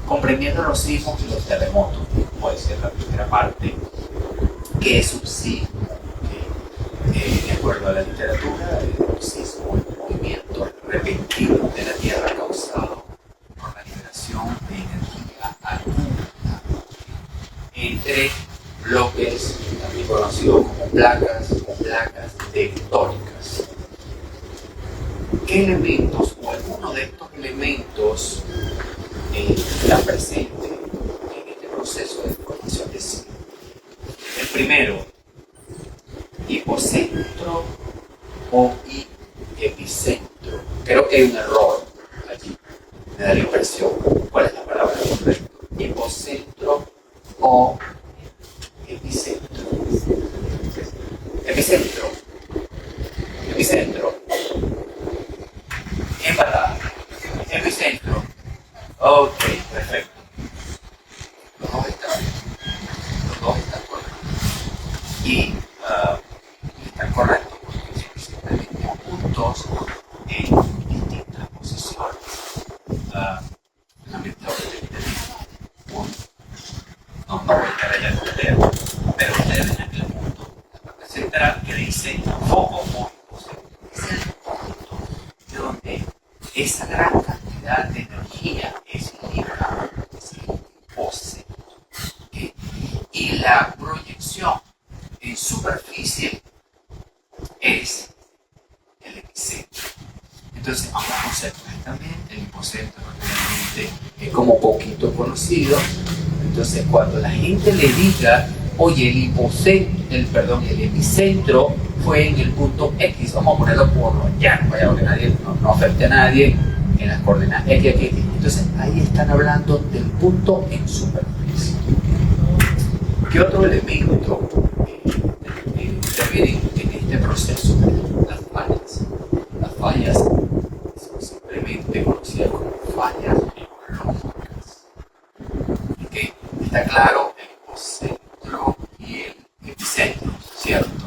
comprendiendo los sismos y los terremotos, puede ser la primera parte. ¿Qué es un sismo? De acuerdo a la literatura, un sismo es un movimiento repentino de la Tierra causado por la liberación de energía alguna entre bloques, también conocidos como placas tectónicas. ¿Qué elementos o alguno de estos elementos están presentes en este proceso de formación de sismo? El primero, hipocentro o epicentro. Creo que hay un error allí, me da la impresión. ¿Cuál es la palabra correcta? Hipocentro o epicentro. Epicentro. Empatada. Epicentro. Ok, perfecto. Los dos están correctos. Y están correctos porque son simplemente puntos en distintas posiciones. Lamentablemente no voy a estar allá con ustedes, pero ustedes ven aquí el punto, la parte central que dice foco móvil. Es el punto de donde esa gran cantidad de energía es liberada, es el hipocentro. ¿Okay? Y la proyección en superficie es el epicentro. Entonces, vamos a conocer también el hipocentro, realmente es como poquito conocido. Entonces, cuando la gente le diga, oye, el epicentro fue en el punto X, vamos a ponerlo por ya, vaya, que nadie, no afecte a nadie en las coordenadas X, X. Entonces, ahí están hablando del punto en superficie. ¿Qué otro elemento interviene en este proceso? Las fallas. Las fallas son simplemente conocidas como fallas ecológicas. ¿Okay? Está claro el hipocentro y el epicentro, ¿cierto?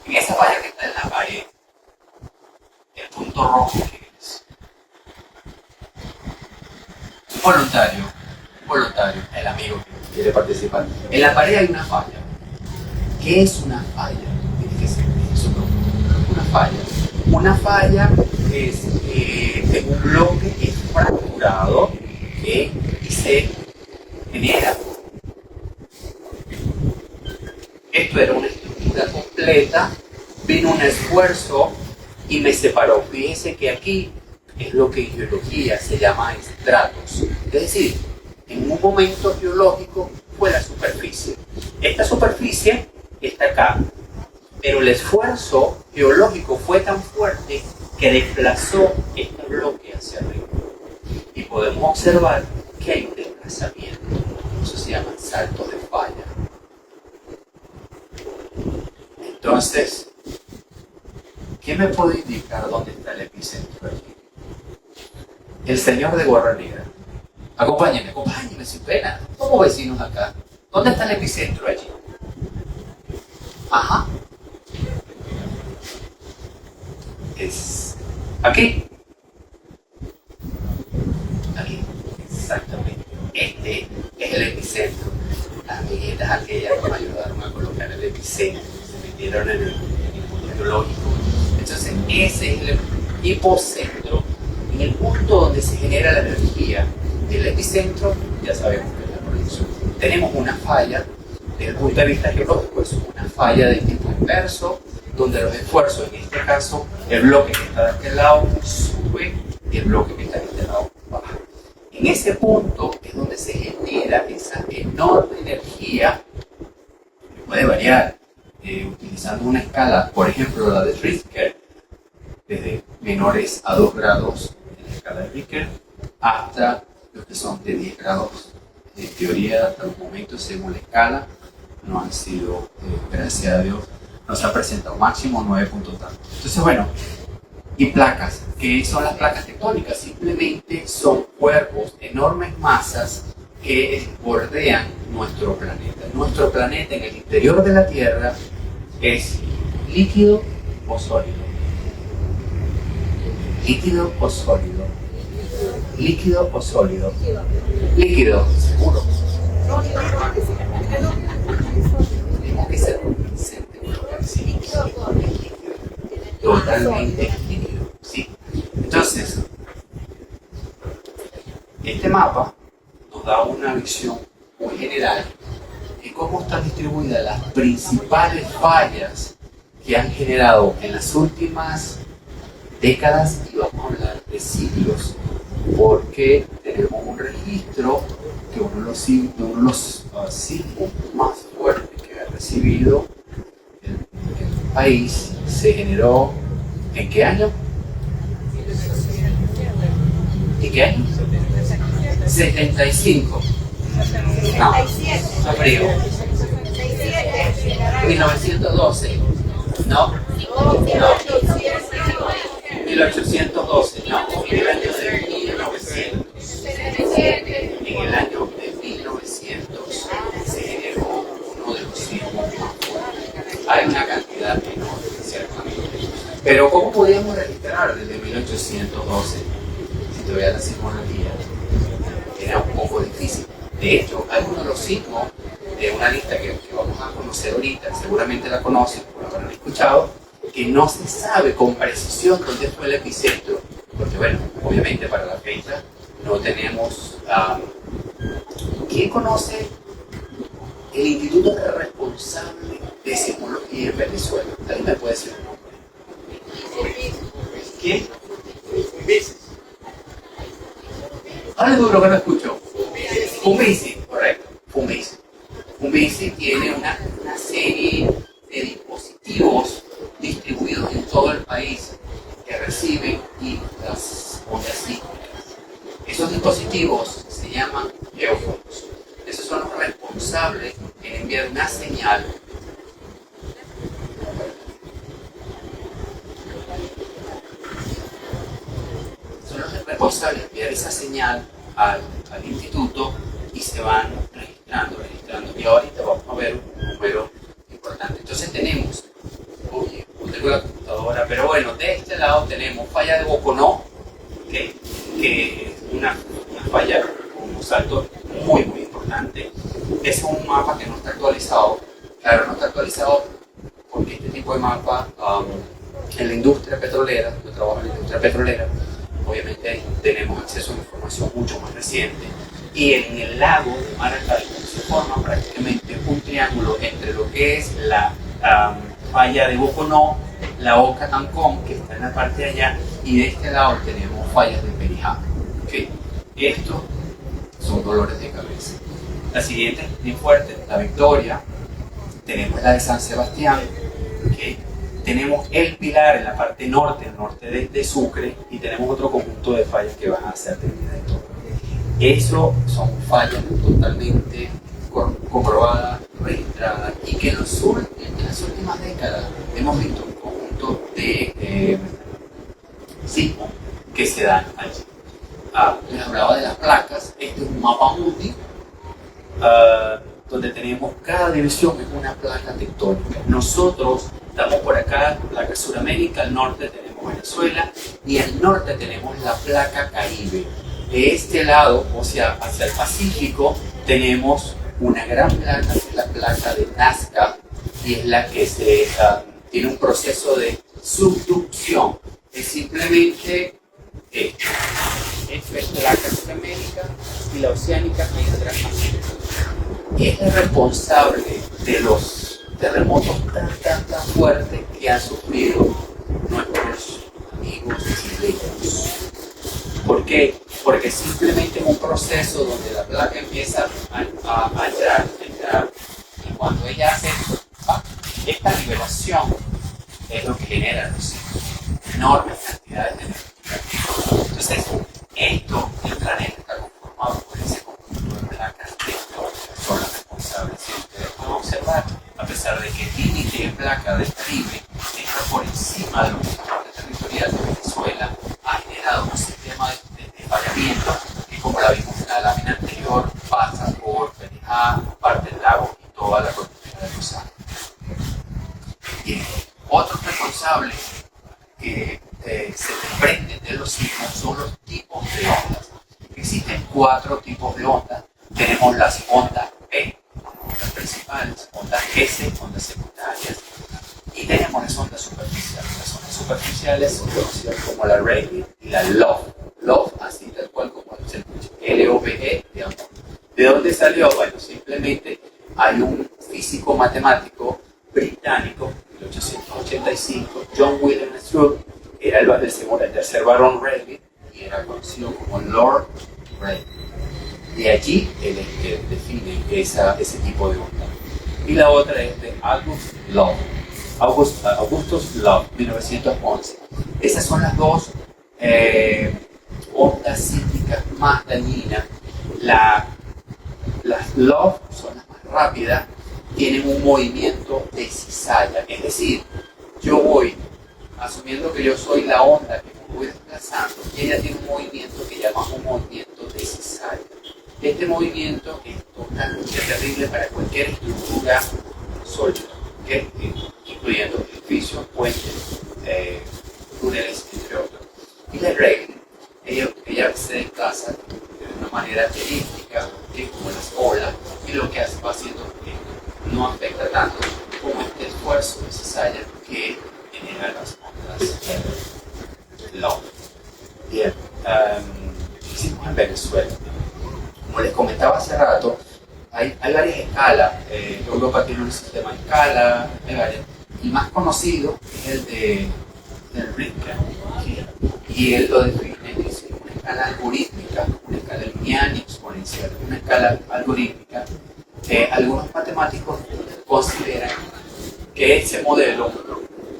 En esa falla que está en la pared, el punto rojo que es un voluntario, el amigo que quiere participar. En la pared hay una falla. ¿Qué es una falla? Tiene que ser eso, una falla. Una falla es en un bloque es fracturado y se genera. Esto era una estructura completa, vino un esfuerzo y me separó. Fíjense que aquí es lo que en geología se llama estratos. Es decir, en un momento geológico fue la superficie. Esta superficie está acá, pero el esfuerzo geológico fue tan fuerte que desplazó este bloque hacia arriba. Y podemos observar que hay un desplazamiento. Eso se llama saltos de falla. Entonces, ¿qué me puede indicar dónde está el epicentro aquí? El señor de gorra negra. Acompáñenme, sin pena. Somos vecinos acá. ¿Dónde está el epicentro allí? Ajá. Es aquí. Aquí. Exactamente. Este es el epicentro. Las amiguitas aquellas que me ayudaron a colocar el epicentro, se metieron en el mundo geológico. Entonces, ese es el hipocentro, en el punto donde se genera la energía. El epicentro, ya sabemos que es la proyección. Tenemos una falla, desde el punto de vista geológico, es una falla de tipo inverso, donde los esfuerzos, en este caso, el bloque que está de aquel lado sube y el bloque que está de este lado baja. En ese punto es donde se genera esa enorme energía, que puede variar utilizando una escala, por ejemplo la de Richter, desde menores a 2 grados en la escala de Richter, hasta los que son de 10 grados. En teoría, hasta los momentos, según la escala, no han sido, gracias a Dios, nos ha presentado máximo 9 puntos tanto. Entonces, bueno, y placas. ¿Qué son las placas tectónicas? Simplemente son cuerpos, enormes masas que bordean nuestro planeta. Nuestro planeta en el interior de la Tierra es líquido o sólido. ¿Líquido o sólido? ¿Líquido o sólido? Líquido, seguro. Tenemos que ser convincentes con lo que decimos. Totalmente líquido, sí. Entonces, este mapa nos da una visión muy general de cómo están distribuidas las principales fallas que han generado en las últimas décadas, y vamos a hablar de siglos, porque tenemos un registro que uno de los sismos más fuertes que ha recibido el país se generó ¿en qué año? ¿En qué año? 75. No, no frío. 1912. No, no. 1812. No, en el año de 1900. En el año de 1900 se generó uno de los sismos más fuertes. Hay una cantidad enorme, ciertamente. Pero ¿cómo podíamos registrar desde 1812? Si todavía la sismología era un poco difícil. De hecho, hay uno de los sismos de una lista que vamos a conocer ahorita, seguramente la conocen, por lo habrán escuchado, que no se sabe con precisión dónde fue el epicentro, porque bueno, obviamente para la fecha no tenemos... ¿Quién conoce el instituto responsable de sismología en Venezuela? ¿Alguien me puede decir un nombre? ¿Quién? Ahora duro que no escucho. Fumisi, correcto, Fumisi. Fumisi tiene una serie de dispositivos distribuidos en todo el país que reciben las ondas sísmicas. Esos dispositivos se llaman geófonos. Esos son los responsables en enviar una señal responsables de enviar esa señal al instituto y se van registrando. Y ahorita vamos a ver un número importante. Entonces tenemos, oye, no tengo la computadora, pero bueno, de este lado tenemos falla de Boconó, que es una falla con un salto muy importante. Es un mapa que no está actualizado. Claro, no está actualizado porque este tipo de mapa en la industria petrolera, yo trabajo en la industria petrolera, obviamente tenemos acceso a información mucho más reciente, y en el lago de Maracaibo se forma prácticamente un triángulo entre lo que es la falla de Boconó, la Oca Tancón, que está en la parte de allá, y de este lado tenemos fallas de Perijá. ¿Okay? Estos son dolores de cabeza. La siguiente es bien fuerte, la Victoria, tenemos la de San Sebastián, ¿okay? Tenemos el Pilar en la parte norte, el norte de Sucre, y tenemos otro conjunto de fallas que van a ser terminadas de todo. Eso son fallas totalmente comprobadas, registradas, y que en las últimas décadas hemos visto un conjunto de sismos que se dan allí. Les hablaba de las placas. Este es un mapa mundi, donde tenemos cada división es una placa tectónica. Nosotros estamos por acá, placa Suramérica, al norte tenemos Venezuela y al norte tenemos la placa Caribe. De este lado, o sea, hacia el Pacífico, tenemos una gran placa, que es la placa de Nazca, y es la que tiene un proceso de subducción. Es simplemente esto. Esto es placa Suramérica y la oceánica ahí atrás. Es el responsable de los terremotos tan fuertes que han sufrido nuestros amigos chilenos. ¿Por qué? Porque simplemente es un proceso donde la placa empieza a entrar, y cuando ella hace esta liberación es lo que genera los enormes cantidades de energía. Entonces, el planeta está conformado por ese conjunto de placas tectónicas, son las responsables. Si ustedes pueden observar, a pesar de que el límite de placa del Caribe está por encima de los límites territoriales de Venezuela, ha generado un sistema de fallamiento que, como la vimos en la lámina anterior, pasa por Perijá, parte del lago y toda la cordillera de los Andes. Bien, otros responsables que se desprenden de los los tipos de ondas. Existen 4 tipos de ondas. Tenemos las ondas P, ondas principales, ondas S, ondas secundarias, y tenemos las ondas superficiales. Las ondas superficiales son conocidas como la Rayleigh y la Love. Love, así tal cual como se escucha, L-O-V-E, de amor. ¿De dónde salió? Bueno, simplemente hay un físico matemático británico, en 1885, John William Struve, era el tercer barón Rayleigh y era conocido como Lord Rayleigh. De allí él define ese tipo de onda. Y la otra es de Augustus Love, 1911. Esas son las dos ondas sísmicas más dañinas. Las Love son las más rápidas, tienen un movimiento de cizalla, es decir, yo voy asumiendo que yo soy la onda que me voy desplazando y ella tiene un movimiento que llamamos un movimiento de cizalla. Este movimiento es totalmente terrible para cualquier estructura sólida, ¿okay? Incluyendo edificios, puentes, túneles, entre otros. Y la Rayleigh, ella se desplaza de una manera elíptica, que como las olas, y lo que hace va haciendo que no afecta tanto como este esfuerzo de cizalla que genera las ondas Love. Bien, hicimos en Venezuela. Como les comentaba hace rato, hay varias escalas. Europa tiene un sistema de escala, hay varias. El más conocido es el de Richter, ¿sí? Y él lo define, es una escala algorítmica, una escala lineal y exponencial, una escala algorítmica. Algunos matemáticos consideran que ese modelo,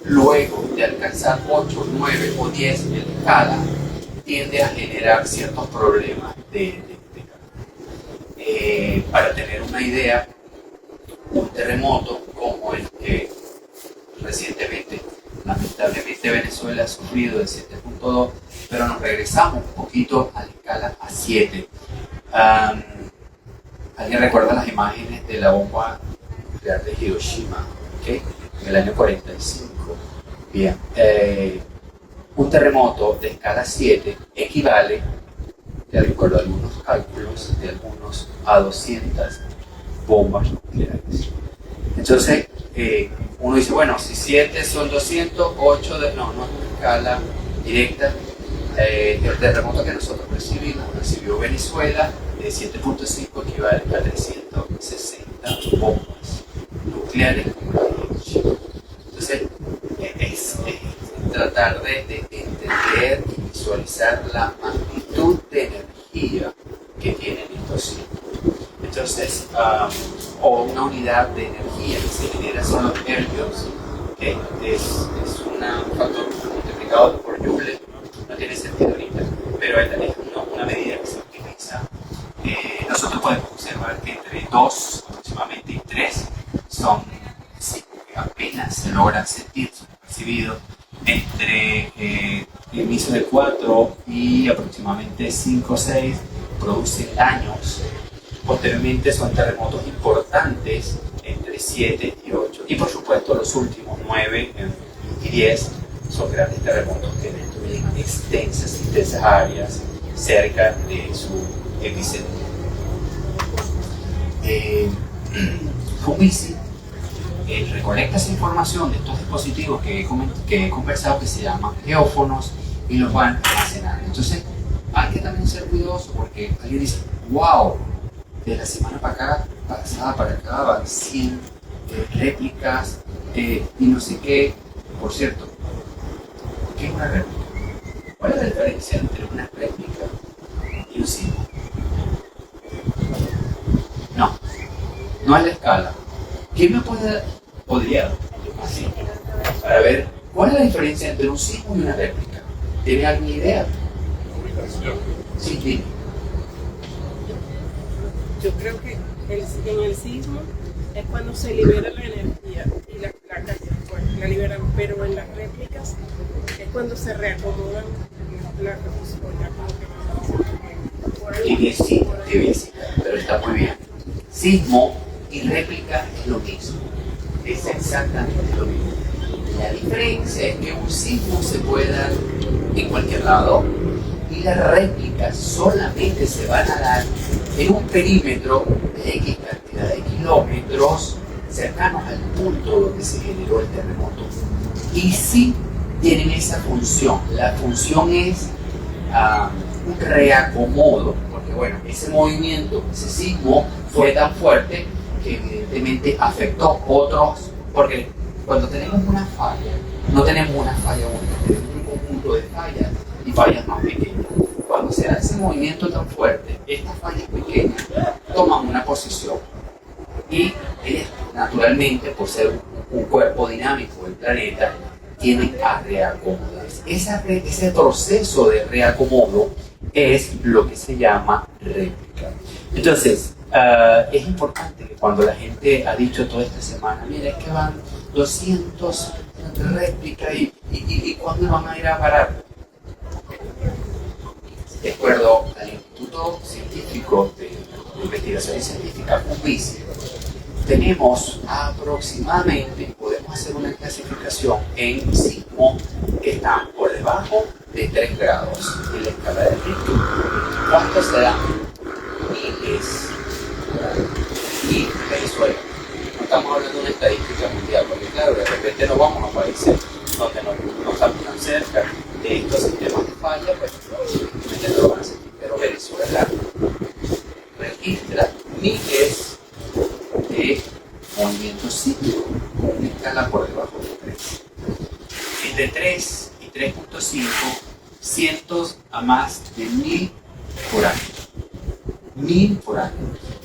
luego de alcanzar 8, 9 o 10 en escala, tiende a generar ciertos problemas para tener una idea, un terremoto como el que recientemente, lamentablemente, Venezuela ha sufrido de 7.2, pero nos regresamos un poquito a la escala a 7. ¿Alguien recuerda las imágenes de la bomba nuclear de Hiroshima? ¿Okay? En el año 45. Bien, un terremoto de escala 7 equivale, de acuerdo a algunos cálculos, de algunos a 200 bombas nucleares. Entonces, uno dice, bueno, si 7 son 200, 8 no es una escala directa. El terremoto que nosotros recibió Venezuela de 7.5 equivale a 360 bombas nucleares como la de Hiroshima. Entonces, es tratar de entender y visualizar la magnitud de energía que tienen estos sismos. Entonces, o una unidad de energía que se genera son los hercios, que es un factor multiplicado por Joule, no tiene sentido ahorita, pero es una medida que se utiliza. Nosotros podemos observar que entre 2 aproximadamente y 3 son sismos que apenas se logran sentir, son percibidos. Entre el inicio de 4 y aproximadamente 5 o 6 producen daños. Posteriormente son terremotos importantes entre 7 y 8. Y por supuesto los últimos 9 y 10 son grandes terremotos que destruyen extensas áreas cerca de su epicentro. FUMISI recolecta esa información de estos dispositivos que he conversado, que se llaman geófonos, y los van almacenando. Entonces hay que también ser cuidadoso, porque alguien dice, wow, de la semana pasada para acá van 100 réplicas y no sé qué. Por cierto, ¿qué es una réplica? ¿Cuál es la diferencia entre una réplica y un sismo? No es la escala. ¿Quién me podría así, para ver cuál es la diferencia entre un sismo y una réplica? ¿Tiene alguna idea? Sí, dime. Yo creo que en el sismo es cuando se libera la energía y las placas pues, la liberan, pero en las réplicas es cuando se reacomodan las placas. Qué bien, sí, pero está muy bien. Sismo y réplica es lo mismo, es exactamente lo mismo. La diferencia es que un sismo se puede dar en cualquier lado y las réplicas solamente se van a dar en un perímetro de X cantidad de kilómetros cercanos al punto donde se generó el terremoto. Y sí tienen esa función. La función es un reacomodo, porque bueno, ese movimiento, ese sismo fue tan fuerte que evidentemente afectó otros, porque cuando tenemos una falla, no tenemos una falla única, tenemos un conjunto de fallas y fallas más pequeñas. Cuando se da ese movimiento tan fuerte, estas fallas pequeñas toman una posición y ellas naturalmente, por ser un cuerpo dinámico del planeta, tienen a reacomodarse. Ese proceso de reacomodo es lo que se llama réplica. Entonces, es importante que cuando la gente ha dicho toda esta semana, mira, es que van 200 réplicas y ¿cuándo van a ir a parar? De acuerdo al Instituto Científico de Investigación Científica, UBICI, tenemos aproximadamente, podemos hacer una clasificación en sismos que están por debajo de 3 grados en la escala de Richter. ¿Cuántos se dan? Miles. Y Venezuela. No estamos hablando de una estadística mundial, porque claro, de repente nos vamos a países donde no estamos tan cerca de estos sistemas de falla, pues evidentemente lo van a sentir. Pero Venezuela registra miles de movimientos sísmicos con una escala por debajo de 3. Entre 3 y 3.5, cientos a más de 1000 por año. 1000 por año.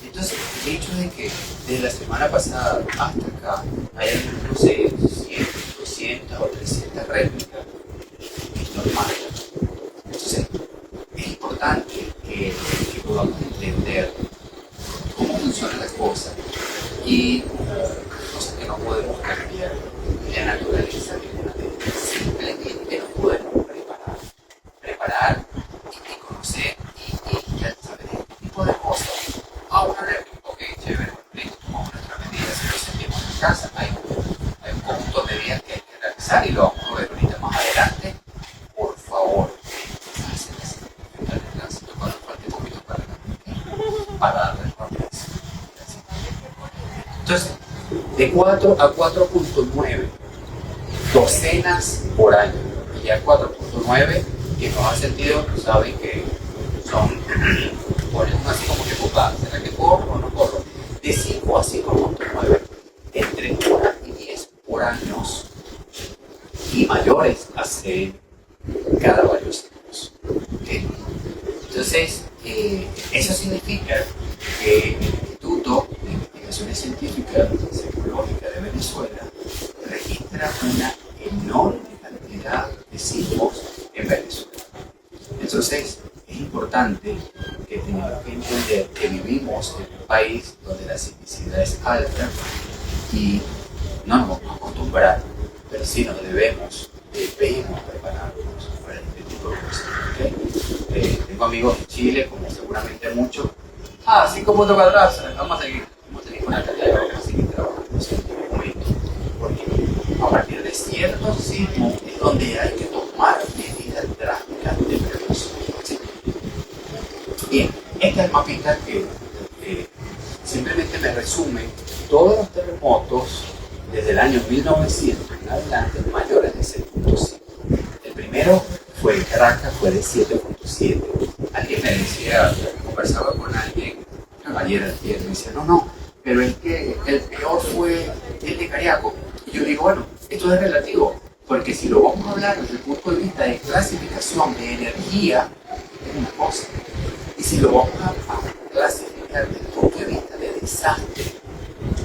Entonces, el hecho de que desde la semana pasada hasta acá haya, no sé, 100, 200 o 300 réplicas, es normal. Entonces, es importante que podamos entender cómo funcionan las cosas y cosas que no podemos cambiar en la naturaleza ninguna de ellas. Simplemente nos podemos preparar y conocer y ya saber este tipo de cosas. Una réplica, ok, chévere, listo, tomamos nuestras medidas, si lo sentimos en casa, hay un conjunto de medidas que hay que realizar y lo vamos a ver ahorita más adelante. Por favor, hacen el tránsito cuando falte poquito para darle rapidez. Entonces, de 4 a 4.9 docenas por año, y ya 4.9 que nos ha sentido, saben que son, ponemos así como que puta, ¿será que corro o no corro? De 5 a 5.9, entre 1 y 10 por años, y mayores a 6 cada varios años. ¿Okay? Entonces, eso significa que el Instituto de Investigaciones Científicas y Sismológicas de Venezuela registra una enorme cantidad de sismos en Venezuela. Entonces, es importante que tenemos que entender que vivimos en un país donde la sismicidad es alta y no nos vamos a acostumbrar, pero sí nos debemos prepararnos para este tipo de cosas. ¿Okay? Tengo amigos en Chile, como seguramente muchos. 5 puntos cuadrados, vamos a seguir con la calidad de vamos a seguir trabajando en este momento, porque a partir de ciertos sismos es donde hay que tomar medidas drásticas de prevención. ¿Sí? Bien, esta es el mapita que simplemente me resume todos los terremotos desde el año 1900 en adelante mayores de 6.5. El primero fue en Caracas, fue de 7.7. Alguien me decía, conversaba con alguien ayer, me decía, no, pero es que el peor fue el de Cariaco. Y yo digo, bueno, esto es relativo, porque si lo vamos a hablar desde el punto de vista de clasificación de energía, es una cosa. Y si lo vamos a clasificar desde el punto de vista de desastre,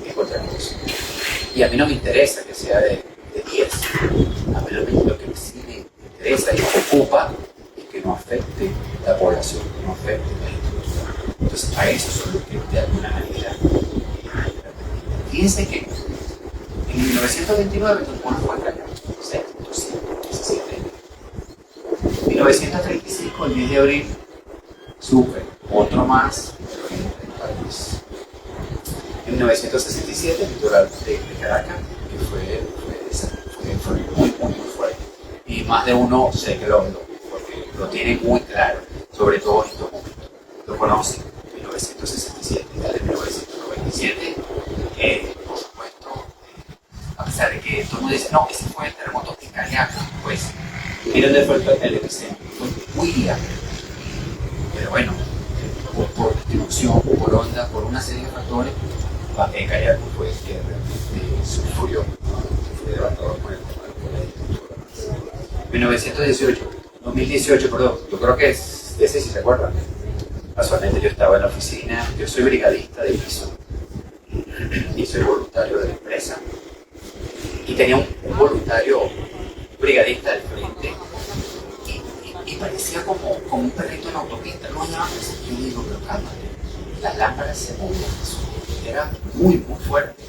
es otra cosa. Y a mí no me interesa que sea de 10. A mí lo que sí me interesa y me ocupa es que no afecte la población, que no afecte la estructura. Entonces, a eso son los que de alguna manera. Fíjense que en 1929 Tucumán fue el año 6.17. En 1935, el 10 de abril, Sucre, otro más, pero en el país. En 1967, el litoral de Caracas, que fue muy fuerte. Y más de uno se quedó, porque lo tiene muy claro, sobre todo en estos momentos. Lo conocen, 1967, de 1997, por supuesto, a pesar de que todo el mundo dice, no, ese fue el terremoto de Cariaco, pues, miren dónde fue el epicentro, fue William, pero bueno, por distribución, por onda, por una serie de factores, Cariaco fue el que realmente sufrió devastador con el tema de la 2018, perdón, yo creo que es ese, si se acuerdan. Casualmente yo estaba en la oficina, yo soy brigadista de piso y soy voluntario de la empresa. Y tenía un voluntario brigadista al frente y parecía como un perrito en autopista. No hay lámparas. Yo digo, pero cálmate, las lámparas se movían. Era muy fuerte.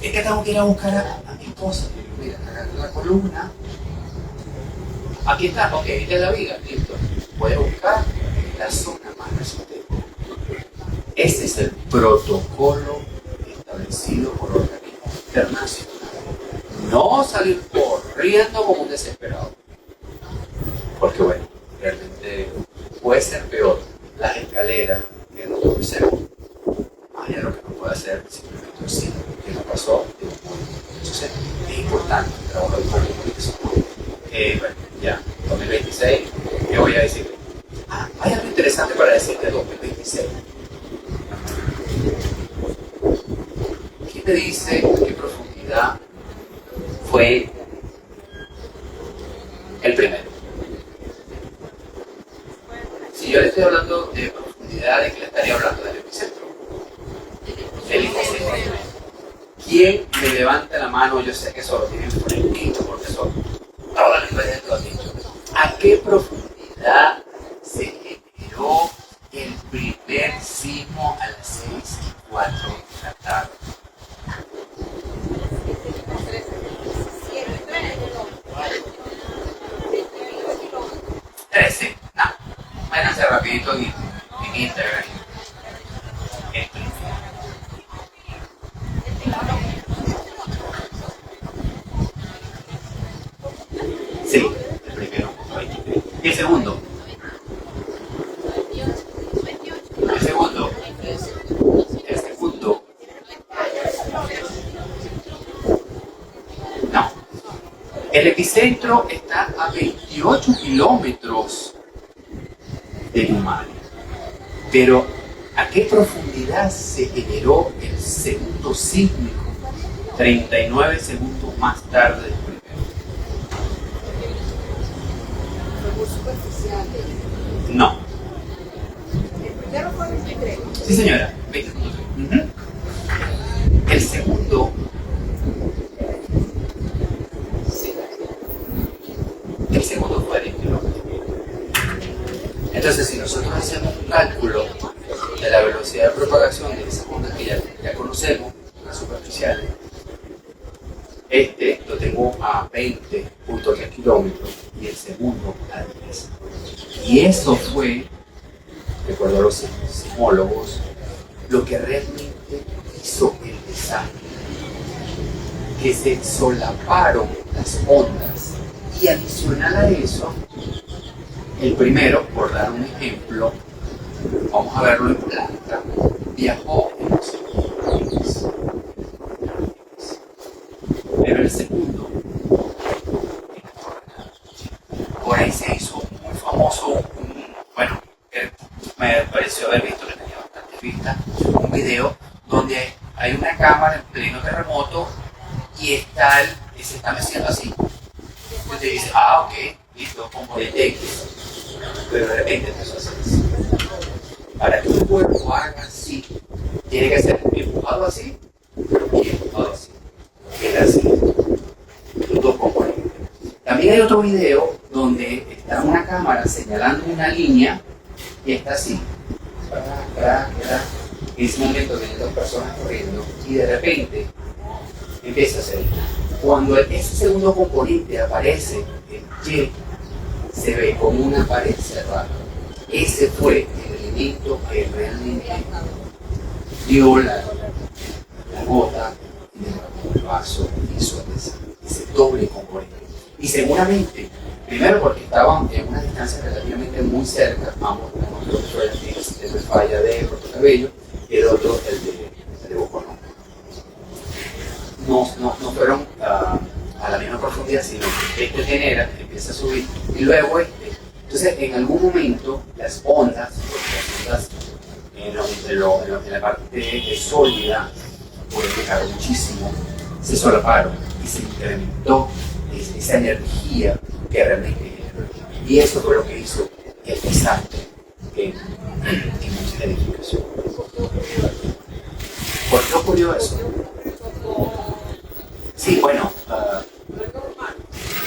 Es que tengo que ir a buscar a mi esposa. Mira, agarré la columna. Aquí está, ok, esta es la viga, listo. Voy a buscar la zona más resistente. Este es el protocolo establecido por organismos internacionales. No salir corriendo como un desesperado. Porque bueno, realmente puede ser peor las escaleras que nos tropecemos. Más allá de lo que nos puede hacer simplemente un signo que nos pasó de un momento. Entonces es importante el trabajo de comunicación. Bueno, ya, 2026, ¿qué voy a decirle? Hay algo interesante para decirte de 2026. ¿Qué te dice a qué profundidad fue el primero? Si yo le estoy hablando de profundidad, ¿de qué le estaría hablando? Del epicentro. El epicentro. ¿Quién me levanta la mano? Yo sé que eso lo tienen fresquito porque son todas las veces lo han dicho. ¿A qué profundidad se generó el primer sismo a las 6:04 de la tarde? 13. No, váyanse rapidito en Instagram. Sí, el primero, 23. ¿Y el segundo? El segundo. No. El epicentro está a 28 kilómetros de Yumari. Pero, ¿a qué profundidad se generó el segundo sísmico? 39 segundos más tarde del primero. Muy superficial. No. El primero fue 23. Sí, señora. 20.3. El segundo. Sí. El segundo fue 20 kilómetros. Entonces, si nosotros hacemos un cálculo de la velocidad de propagación de esas ondas que ya conocemos, las superficiales, este lo tengo a 20.3 kilómetros y el segundo a 10. Y eso fue, de acuerdo a los sismólogos, lo que realmente hizo el desastre. Que se solaparon las ondas. Y adicional a eso, el primero, por dar un ejemplo, vamos a verlo en planta, viajó en los segundos. Pero el segundo, por ahí se hizo muy famoso, bueno, me pareció haber visto que tenía bastantes vistas, un video donde hay una cámara en pleno terremoto y se está meciendo así. Entonces dice, ok, listo, componente X. Pero de repente empezó a hacer así. Para que un cuerpo haga así, tiene que ser empujado así y empujado así. Queda así. Los dos componentes. También hay otro video donde está una cámara señalando una línea y está así. En ese momento vienen dos personas corriendo y de repente empieza a hacer. Cuando ese segundo componente aparece, el Y, se ve como una pared cerrada. Ese fue el elemento que realmente dio la gota en el vaso, hizo ese doble componente. Y seguramente Primero porque estaban en una distancia relativamente muy cerca, ambos, uno de los fue el sistema de falla de Puerto Cabello y el otro el de Boconó. No fueron a la misma profundidad, sino que este genera, empieza a subir y luego este. Entonces, en algún momento, las ondas en la parte sólida purificaron muchísimo, se solaparon y se incrementó esa energía que realmente generó. Y eso fue lo que hizo el desastre en muchas edificaciones. ¿Por qué ocurrió eso? Sí, bueno,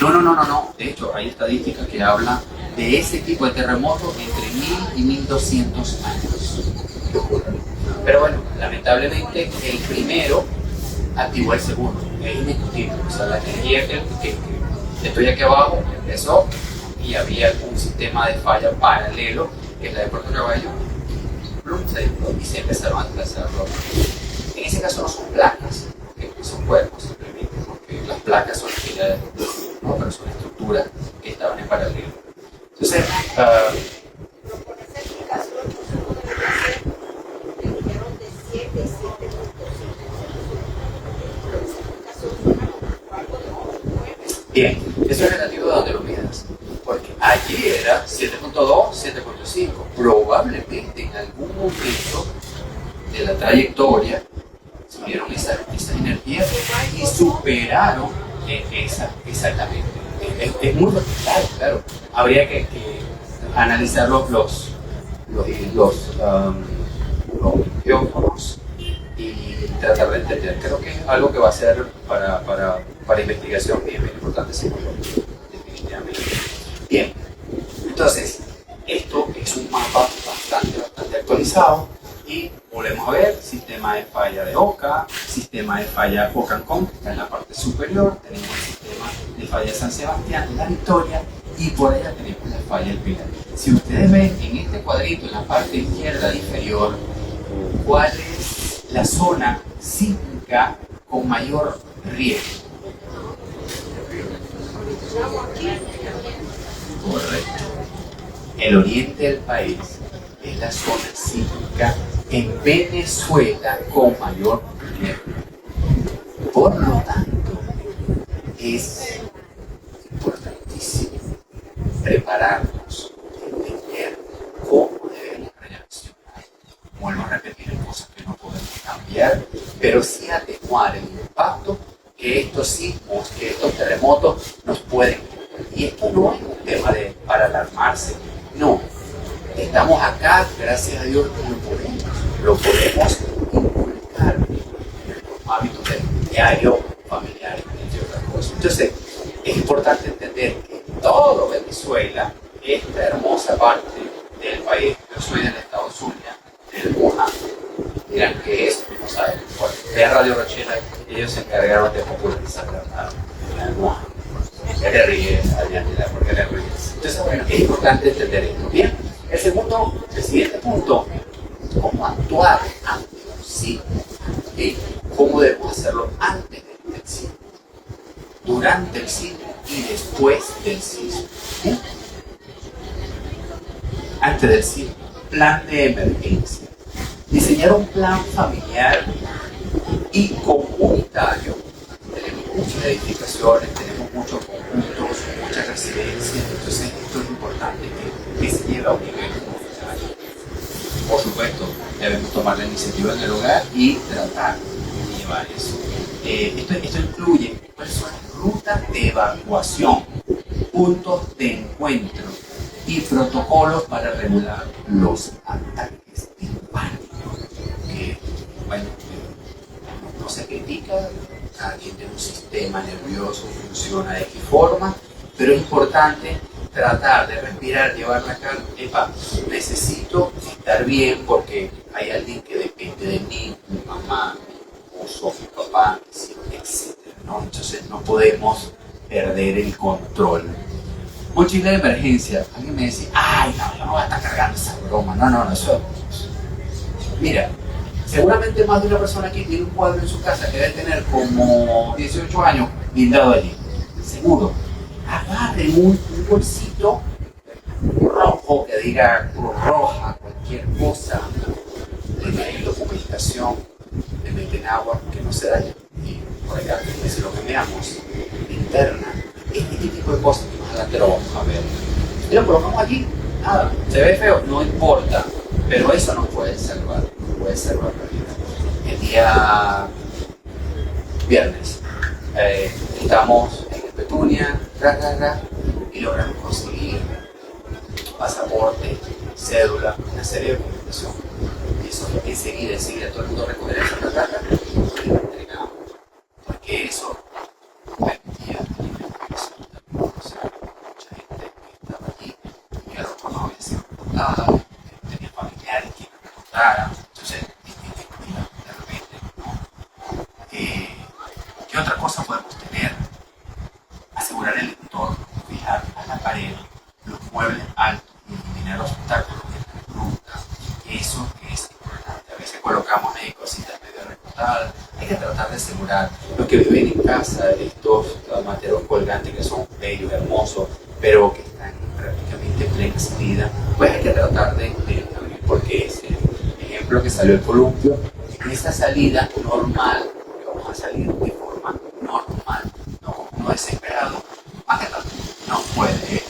no. De hecho, hay estadísticas que hablan de ese tipo de terremotos entre 1000 y 1200 años que ocurren. Pero bueno, lamentablemente el primero activó el segundo, es indiscutible. O sea, la energía que estoy aquí abajo empezó y había un sistema de falla paralelo, que es la de Puerto Caballo, y se empezaron a desplazar. En ese caso no son placas, son cuerpos simplemente, porque las placas son actividades, no, pero son estructuras que estaban en paralelo. Entonces, Pero por esa explicación, nosotros debemos hacer que dijeron de 7 y 7.5. Pero esa explicación suena como algo de 8, 9. bien, eso es relativo a donde lo midas, porque allí era 7.2, 7.5. Probablemente en algún momento de la trayectoria subieron esa energía y superaron exactamente. Es muy claro. Habría que analizar los geófonos y tratar de entender. Creo que es algo que va a ser para investigación bien importante, definitivamente. Bien, entonces, esto es un mapa bastante actualizado. Y volvemos a ver sistema de falla de Oca, sistema de falla Ocancón, que está en la parte superior, tenemos el sistema de falla de San Sebastián, La Victoria, y por allá tenemos la falla del Pilar. Si ustedes ven en este cuadrito, en la parte izquierda inferior, cuál es la zona sísmica con mayor riesgo. Correcto. El oriente del país es la zona sísmica en Venezuela con mayor riesgo. Por lo tanto, es importantísimo prepararnos, entender cómo debemos reaccionar. Vuelvo a repetir, hay cosas que no podemos cambiar, pero sí atenuar el impacto que estos sismos, que estos terremotos nos pueden tener. Y esto no es un tema para alarmarse, no. Estamos acá, gracias a Dios, lo podemos inculcar en nuestros hábitos diarios, familiares, entre otras cosas. Entonces, es importante entender que todo Venezuela, esta hermosa parte del país, yo soy del estado Zulia, del Wuhan, dirán que es, no saben, de Radio Rochela, ellos se encargaron de popularizar la Wuhan. ¿Por qué le ríes, Arianela? ¿Por qué le ríes? Entonces, bueno, es importante entender esto, ¿bien? El siguiente punto, cómo actuar ante un sismo, ¿sí? Cómo debemos hacerlo antes del sismo, durante el sismo y después del sismo. ¿Sí? Antes del sismo, plan de emergencia. Diseñar un plan familiar y comunitario. Tenemos muchas edificaciones, tenemos muchos conjuntos, muchas residencias, entonces esto es importante que se lleve a un nivel comunitario. Por supuesto, debemos tomar la iniciativa en el hogar y tratar de llevar eso. Esto incluye cuáles son las rutas de evacuación, puntos de encuentro y protocolos para regular los ataques de pánico. Que, bueno, no se critica, cada quien tiene un sistema nervioso, funciona de qué forma, pero es importante tratar de respirar, llevar la calma. Necesito estar bien porque hay alguien que depende de mí, mi mamá, mi esposo, mi papá, etc. ¿no? Entonces no podemos perder el control. Mochila de emergencia. Alguien me dice, ay, no, yo no voy a estar cargando esa broma. No, eso. Mira, seguramente más de una persona aquí tiene un cuadro en su casa que debe tener como 18 años guindado allí. Seguro. Agarren un un bolsito rojo que diga Cruz Roja, cualquier cosa, le meten documentación, le meten agua que no se dañe. Y por acá, si lo cambiamos, linterna, este tipo de cosas que más adelante lo vamos a ver. Y lo colocamos allí, nada, se ve feo, no importa, pero eso nos puede salvar, la vida. El día viernes estamos en el Petunia, y logramos conseguir pasaporte, cédula, una serie de documentación. Y eso enseguida todo el mundo recoger esa catraca y lo entregamos. Porque eso permitía conocer mucha gente que estaba allí y que a lo mejor no había sido reportada, tenía familiares que no reportaran. Entonces, de repente, ¿no? ¿Qué otra cosa podemos tener? Asegurar el entorno, fijar a la pared los muebles altos y eliminar obstáculos en la ruta. Eso es importante. A veces colocamos ahí cositas medio recortadas. Hay que tratar de asegurar. Los que viven en casa, estos materos colgantes que son bellos, hermosos, pero que están prácticamente en plena salida, pues hay que tratar de abrir, porque es el ejemplo que salió el columpio. En esta salida normal, vamos a salir de forma normal, no como uno desesperado. Más que tanto, no puede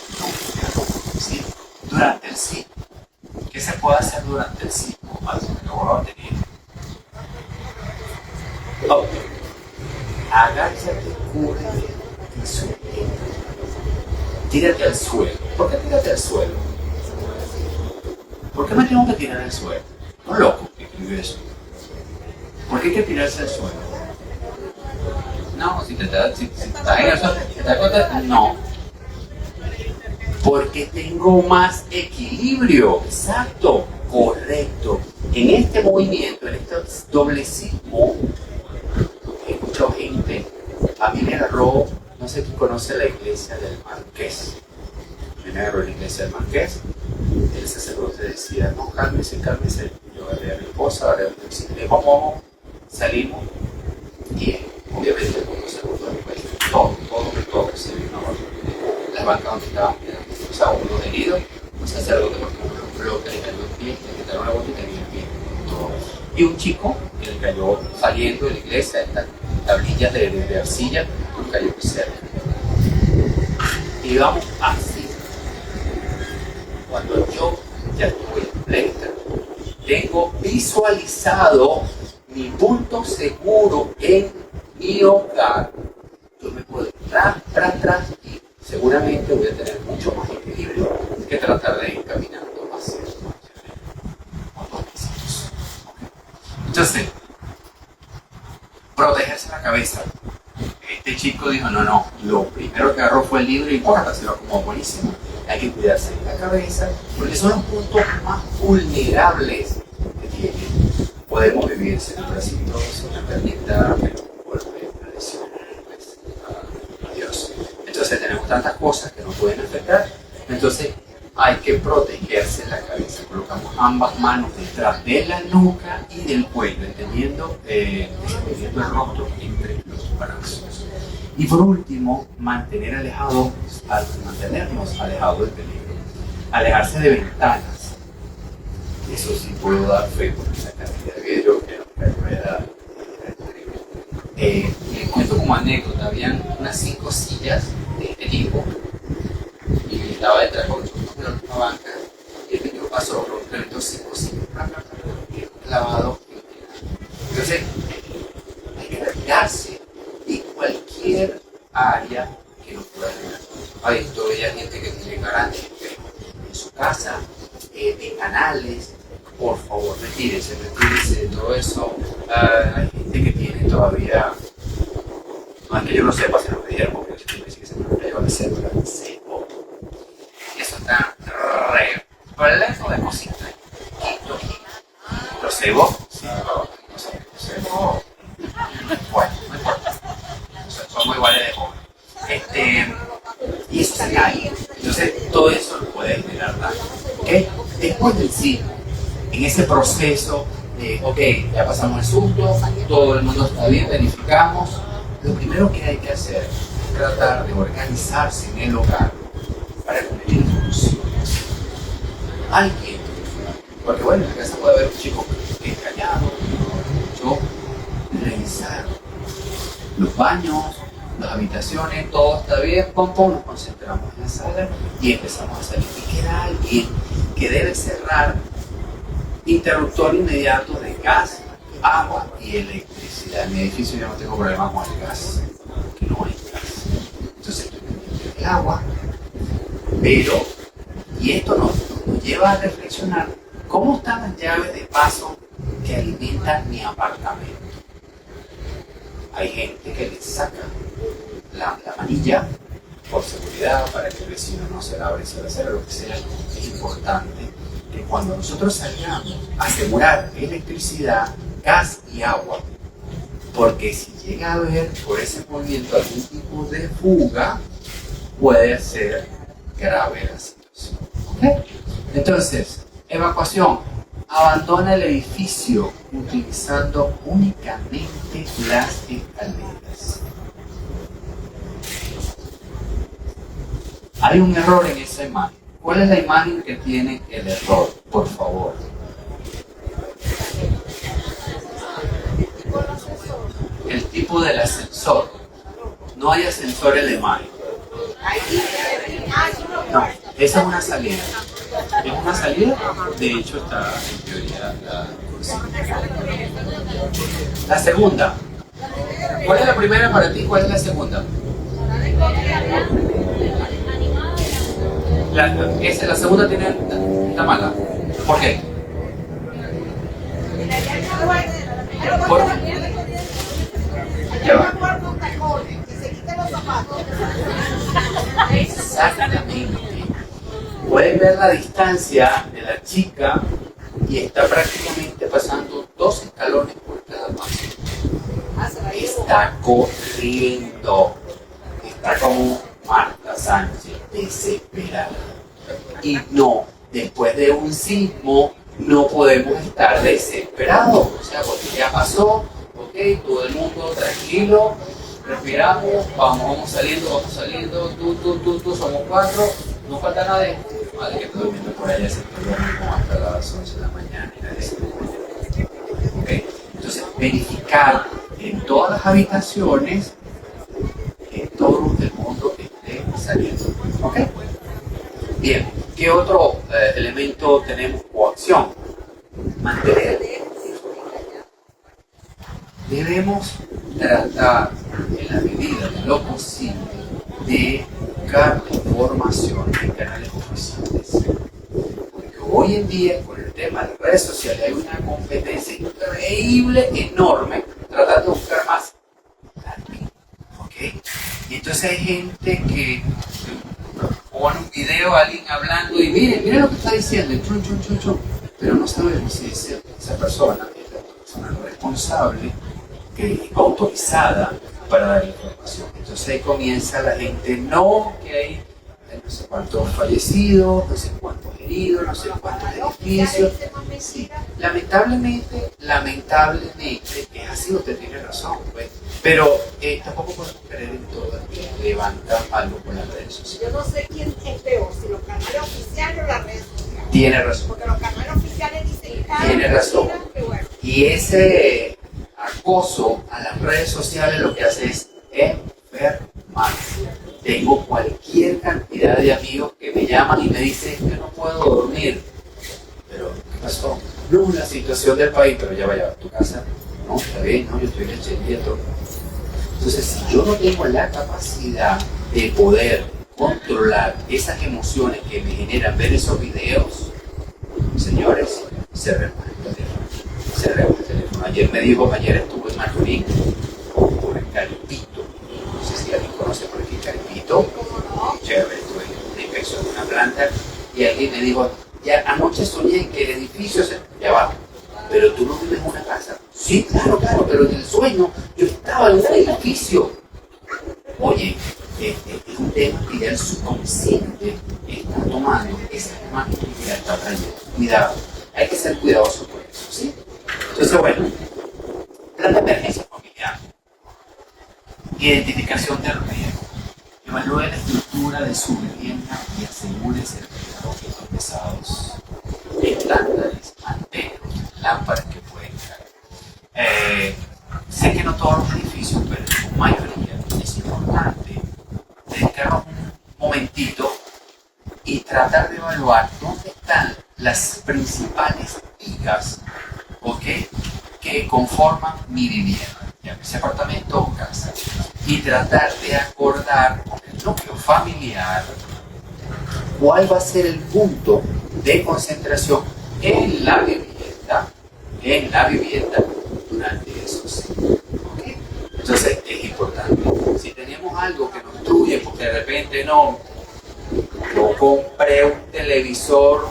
¿sí? Durante el sismo. ¿Qué se puede hacer durante el sismo? Lo tener. Agáchate, cúbrete y sube. Tírate al suelo. ¿Por qué tírate al suelo? ¿Por qué me tengo que tirar al suelo? No loco que escribió eso. ¿Por qué hay que tirarse al suelo? No, si estás en el suelo, ¿te das cuenta? No. Porque tengo más equilibrio. Exacto, correcto. En este movimiento, en este doble sismo, he escuchado gente, a mí me agarró, no sé quién conoce la iglesia del Marqués. A mí me agarró la iglesia del Marqués. El sacerdote decía, no, cálmese. Yo agarré a mi esposa, agarré a mi bicicleta, vamos, salimos. Y obviamente, como sacerdote, pues, todo se vino abajo. La banca donde estábamos quedando. O sea, uno herido, un sacerdote porque un bloque le cayó el pie, le quitaron la bota y tenía el pie. Todo. Y un chico que le cayó saliendo de la iglesia, estas tablillas de arcilla, le cayó muy cerca. Y vamos así. Cuando yo ya estoy en plena, tengo visualizado mi punto seguro en mi hogar, yo me puedo ir tras y seguramente voy a tener mucho más equilibrio que tratar de ir caminando hacia el otros. Entonces, protegerse la cabeza. Este chico dijo, no, lo primero que agarró fue el libro y importa, se lo acomodó buenísimo. Hay que cuidarse la cabeza porque son los puntos más vulnerables que tiene. Podemos vivir sin un bracito, sin una pernita, pero vuelve una lesión. Pues, adiós. Entonces tenemos tantas cosas que nos pueden afectar. Entonces hay que protegerse la cabeza. Colocamos ambas manos detrás de la nuca y del cuello, entendiendo el rostro entre los brazos. Y por último, mantenernos alejados del peligro. Alejarse de ventanas. Eso sí puedo dar fe por esa cantidad de vidrio que nos cayó era increíble. Les cuento como anécdota, habían unas 5 sillas de este tipo y estaba detrás con nosotros en la última banca y el video pasó, reventó 5 sillas, clavado. Entonces, hay que retirarse de cualquier área que nos pueda ayudar. Hay todavía gente que tiene garajes en su casa, de canales. Por favor, retírese de todo eso. Hay gente que tiene todavía, no es que yo lo sepa, se lo pidieron porque yo siempre dice que se me cayó la cédula, cebo. Eso está repleto de cositas. ¿Lo cebo? Sí, no sé, lo cebo. Bueno, no importa. Somos iguales de jóvenes. Y eso se cae. Entonces, todo eso nos puede generar daño. ¿Okay? Después del sismo, en ese proceso de, ok, ya pasamos el susto, todo el mundo está bien, verificamos. Lo primero que hay que hacer es tratar de organizarse en el hogar para alguien. Porque bueno, en la casa puede haber un chico que es callado. Yo revisar los baños, las habitaciones, todo está bien, pum, pum, nos concentramos en la sala y empezamos a salir. Y queda alguien que debe cerrar interruptor inmediato de gas, agua y electricidad. En mi edificio yo no tengo problema con el gas, que no hay gas. Entonces estoy pendiente del agua, pero, y esto nos lleva a reflexionar, ¿cómo están las llaves de paso que alimentan mi apartamento? Hay gente que le saca la manilla por seguridad, para que el vecino no se la abra y se la cierre, lo que sea. Es importante que cuando nosotros salgamos, asegurar electricidad, gas y agua, porque si llega a haber por ese movimiento algún tipo de fuga, puede ser grave la situación. ¿Okay? Entonces, evacuación. Abandona el edificio utilizando únicamente las escaleras. Hay un error en esa imagen. ¿Cuál es la imagen que tiene el error? Por favor. El tipo del ascensor. No hay ascensor en la imagen. No, esa es una salida. ¿Es una salida? De hecho está en teoría la cocina. La segunda. ¿Cuál es la primera para ti? ¿Cuál es la segunda? La segunda tiene la mala. ¿Por qué? ¿Por qué? Ya va. Exactamente. Pueden ver la distancia de la chica y está prácticamente pasando 2 escalones por cada paso. Está corriendo. Está como Marta Sánchez, desesperada. Y no, después de un sismo, no podemos estar desesperados. O sea, porque ya pasó, ok, todo el mundo tranquilo, respiramos, vamos saliendo, tú, somos 4, no falta nadie. Madre que estoy durmiendo por allá, se duerme como hasta las 11 de la mañana y nadie se duerme. Okay. Entonces, verificar en todas las habitaciones que todo el mundo esté saliendo. ¿Ok? Bien, ¿qué otro elemento tenemos o acción? Mantener. Debemos tratar en la medida de lo posible de buscar información en canales oficiales. Porque hoy en día, con el tema de redes sociales, hay una competencia increíble, enorme, tratando de buscar más. ¿Ok? Y entonces hay gente que pone un video a alguien hablando y mire lo que está diciendo, y chun, pero no sabemos si esa persona es la persona responsable, que es autorizada para dar información. Entonces ahí comienza la gente, no, que hay no sé cuántos fallecidos, no sé cuántos heridos, no sé cuántos edificios. Sí, lamentablemente es así, usted tiene razón, pues. Pero tampoco podemos creer en todo el que levanta algo con las redes sociales. Yo no sé quién es peor, si los canales oficiales o las redes sociales. Tiene razón. Porque los canales oficiales dicen Tiene razón. que bueno. Y ese acoso a las redes sociales lo que hace es enfermarse. Tengo cualquier cantidad de amigos que me llaman y me dicen que no puedo dormir. Pero, ¿qué pasó? No, la situación del país, pero ya vaya a tu casa. No, está bien, no, yo estoy en el chequeto. Entonces, si yo no tengo la capacidad de poder controlar esas emociones que me generan ver esos videos, señores, cerremos el teléfono. Cerremos el teléfono. Ayer estuve en Marfil, por el Caripito. No sé si alguien conoce por aquí Caripito. Chévere, estuve en una inspección de una planta y alguien me dijo, ya anoche soñé que el edificio ya va. Pero tú no vives en una casa. Sí, claro, pero en el sueño yo estaba en un edificio. Oye, es un tema que ya el subconsciente está tomando esa imagen que ya está trayendo. Cuidado, hay que ser cuidadosos por eso, ¿sí? Entonces, bueno, plan de emergencia familiar. Identificación del riesgo. Evalúe la estructura de su vivienda y asegúrese de que los objetos pesados estándares, manteros, lámparas que pueden caer. Sé que no todos los edificios, pero en su mayoría es importante dedicarnos un momentito y tratar de evaluar dónde están las principales vigas, ¿ok?, que conforman mi vivienda, ya sea apartamento o casa, y tratar de acordar con el núcleo familiar cuál va a ser el punto de concentración en la vivienda durante esos ciclos. ¿Okay? Entonces es importante. Si tenemos algo que nos destruye, porque de repente no, yo compré un televisor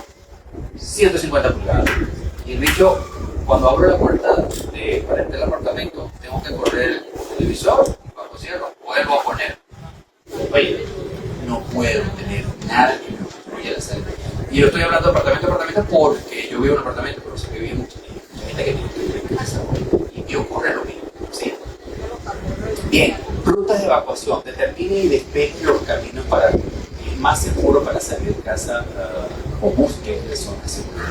150 pulgadas y el bicho, cuando abro la puerta para entrar al apartamento, tengo que correr el televisor y cuando cierro, vuelvo a poner. Oye, no puedo tener nada que me obstruya la salida. Y yo estoy hablando de apartamento porque yo vivo en un apartamento, pero sé que vive mucha gente que tiene que vivir en casa. Y ocurre lo mismo. ¿Sí? Bien, rutas de evacuación. Determine y despeje los caminos más seguros para salir de casa o busque zonas seguras.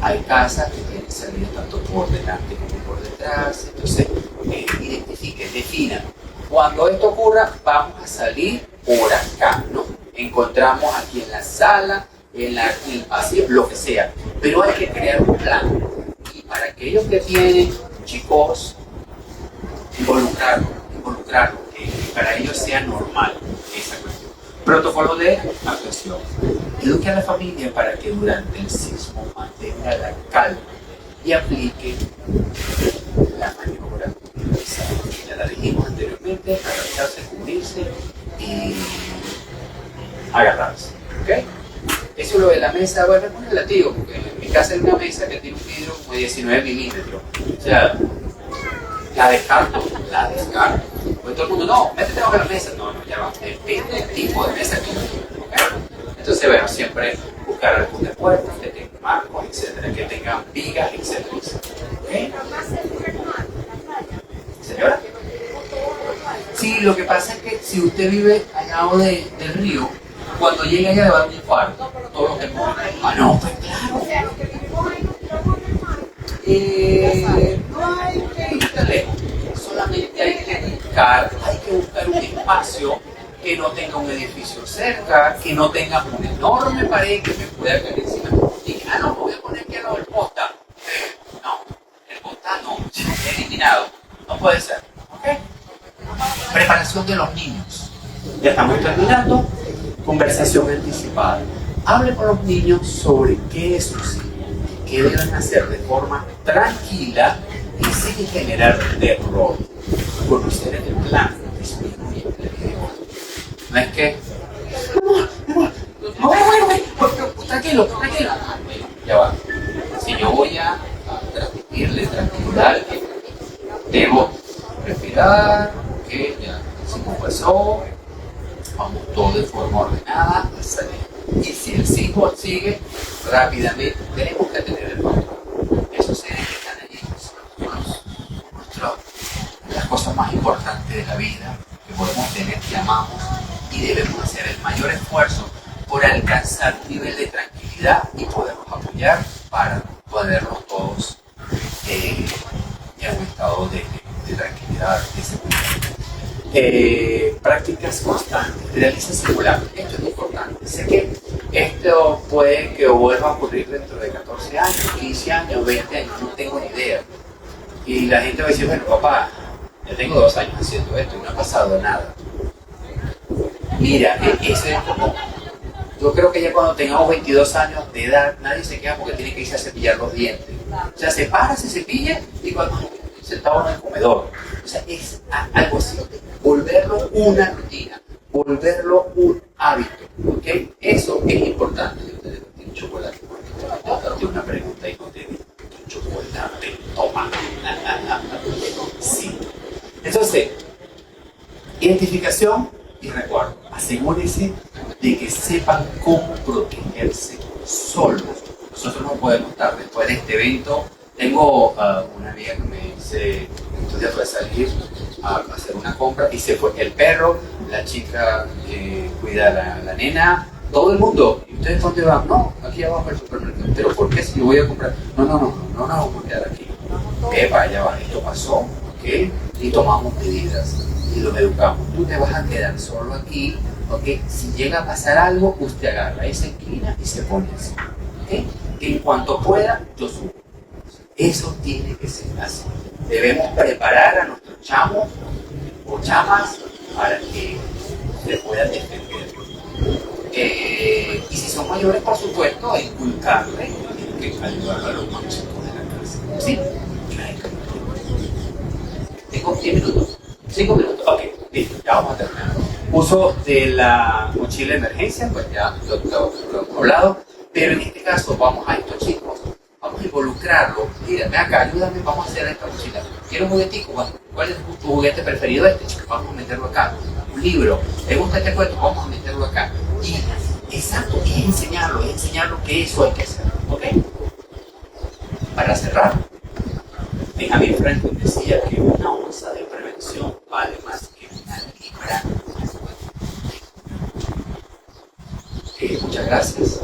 Hay casas que tienen salida tanto por delante como por detrás. Entonces, identifique, defina. Cuando esto ocurra, vamos a salir por acá, ¿no? Encontramos aquí en la sala, en el pasillo, lo que sea. Pero hay que crear un plan. Y para aquellos que tienen chicos, involucrarlos, que para ellos sea normal esa cuestión. Protocolo de actuación. Eduque a la familia para que durante el sismo mantenga la calma y aplique la maniobra. Ya la dijimos anteriormente, agacharse, cubrirse y agarrarse. ¿Okay? Eso es lo de la mesa, bueno, es muy relativo, porque en mi casa hay una mesa que tiene un vidrio como de 19 milímetros. O sea, la descarto. Pues todo el mundo, no, métete bajo la mesa. No, ya va, depende del tipo de mesa que yo quiero. ¿Okay? Entonces, bueno, siempre buscar algún de puertas que tengan marcos, etcétera, que tengan vigas, etcétera. ¿Okay? ¿Señora? Sí, lo que pasa es que si usted vive al lado del río, cuando llega allá le va a dar un infarto. Todo lo que mueve. Ah, no, pues claro. No hay que ir tan lejos. Solamente hay que buscar un espacio que no tenga un edificio cerca, que no tenga una enorme pared que me pueda caer encima. Y que, no, me voy a poner aquí al lado del posta. No, el posta no, eliminado. No puede ser. ¿Okay? Preparación de los niños. Ya estamos terminando. Conversación anticipada. Hable con los niños sobre qué es su ciclo, qué deben hacer de forma tranquila y sin generar terror. Conocer el plan disminuye el riesgo. No es que, tranquilo. Ya va. Si yo voy a transmitirle tranquilidad, debo respirar, que ya se pasó, vamos todo de forma ordenada a salir. Y si el sismo sigue, rápidamente tenemos que tener el control. Esos seres que están allí son las cosas más importantes de la vida que podemos tener, que amamos, y debemos hacer el mayor esfuerzo por alcanzar un nivel de tranquilidad y poderlos apoyar para poderlos todos en un estado de tranquilidad, de seguridad. Prácticas constantes, realiza simulacros. Esto es importante. Sé que esto puede que vuelva a ocurrir dentro de 14 años, 15 años, 20 años, no tengo ni idea. Y la gente va a decir, bueno, papá, ya tengo 2 años haciendo esto y no ha pasado nada. Mira, eso es como, yo creo que ya cuando tengamos 22 años de edad, nadie se queda porque tiene que irse a cepillar los dientes. O sea, se para, se cepilla y cuando sentado en el comedor. O sea, es algo así. Volverlo una rutina, volverlo un hábito. ¿Ok? Eso es importante. Yo te dejo un chocolate porque yo te una pregunta y no te digo un chocolate. Toma. Sí. Entonces, identificación y recuerdo. Asegúrese de que sepan cómo protegerse solos. Nosotros no podemos estar después de este evento. Tengo una amiga que me dice, estos días fue a salir a hacer una compra y se fue el perro, la chica que cuida a la nena, todo el mundo. Y Entonces, ¿dónde van? No, aquí abajo del supermercado. ¿Pero por qué si yo voy a comprar? No, vamos a quedar aquí. Vaya, va, esto pasó, ¿ok? Y tomamos medidas y los educamos. Tú te vas a quedar solo aquí, ¿ok? Si llega a pasar algo, usted agarra esa esquina y se pone así, ¿ok? Que en cuanto pueda, yo subo. Eso tiene que ser así. Debemos preparar a nuestros chamos o chamas para que se puedan defender. Y si son mayores, por supuesto, inculcarle que ayudar a los más chicos de la casa. ¿Sí? Tengo 10 minutos. 5 minutos. Ok, listo, ya vamos a terminar. Uso de la mochila de emergencia, pues ya lo hemos hablado, pero en este caso vamos a estos chicos, vamos a involucrarlos. Mira, ven acá, ayúdame, vamos a hacer esta mochila. ¿Quieres un juguetico? Bueno, ¿cuál es tu juguete preferido? Vamos a meterlo acá. Un libro, ¿te gusta este cuento? Vamos a meterlo acá. Y, exacto, es enseñarlo que eso hay que hacer, ¿ok? Para cerrar, Benjamin Franklin decía que una onza de prevención vale más que una libra. Muchas gracias.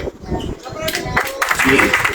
Bien.